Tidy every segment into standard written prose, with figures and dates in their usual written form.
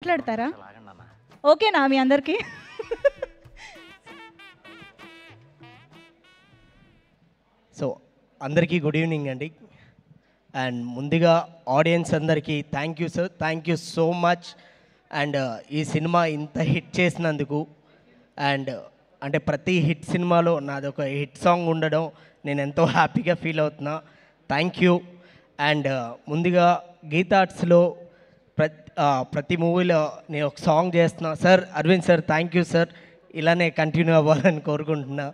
మాట్లాడతారా? ఓకేనా మీ అందరికీ? సో అందరికీ గుడ్ ఈవినింగ్ అండి. అండ్ ముందుగా ఆడియన్స్ అందరికీ thank you sir, thank you so much. And ఈ సినిమా ఇంత హిట్ చేసినందుకు అండ్ అంటే ప్రతి హిట్ సినిమాలో నాదొక హిట్ సాంగ్ ఉండడం నేను ఎంతో హ్యాపీగా ఫీల్ అవుతున్నా. Thank you. అండ్ ముందుగా గీతా ఆర్ట్స్లో ప్రతి మూవీలో నేను ఒక సాంగ్ చేస్తున్నా sir. Aravind sir thank you sir, ఇలానే కంటిన్యూ అవ్వాలని కోరుకుంటున్నా.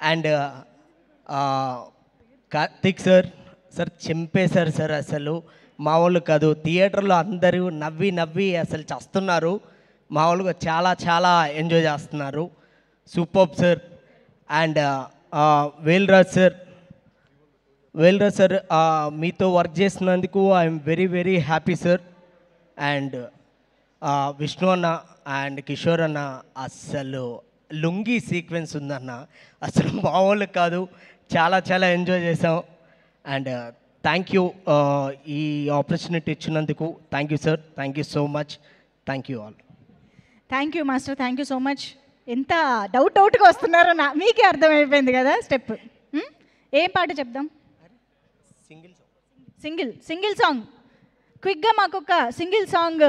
అండ్ కార్తిక్ సార్ సార్ చింపేశారు సార్, అసలు మామూలు కాదు. థియేటర్లో అందరూ నవ్వి నవ్వి అసలు చస్తున్నారు, మామూలుగా చాలా చాలా ఎంజాయ్ చేస్తున్నారు. Super sir. And Velraj sir మీతో వర్క్ చేసినందుకు I'm very very happy sir. And Vishnu అన్న అండ్ కిషోర్ అన్న, అస్సలు లుంగీ సీక్వెన్స్ ఉందన్న, అసలు మామూలు కాదు, చాలా చాలా ఎంజాయ్ చేసాం. అండ్ థ్యాంక్ యూ ఈ ఆపర్చునిటీ ఇచ్చినందుకు. Thank you sir, thank you so much. Thank you all. Thank you master, thank you so much. ఎంత డౌట్గా వస్తున్నారో మీకే అర్థమైపోయింది కదా స్టెప్. ఏం పాట చెప్దాం? Single song. క్విక్గా మాకు ఒక సింగిల్ సాంగ్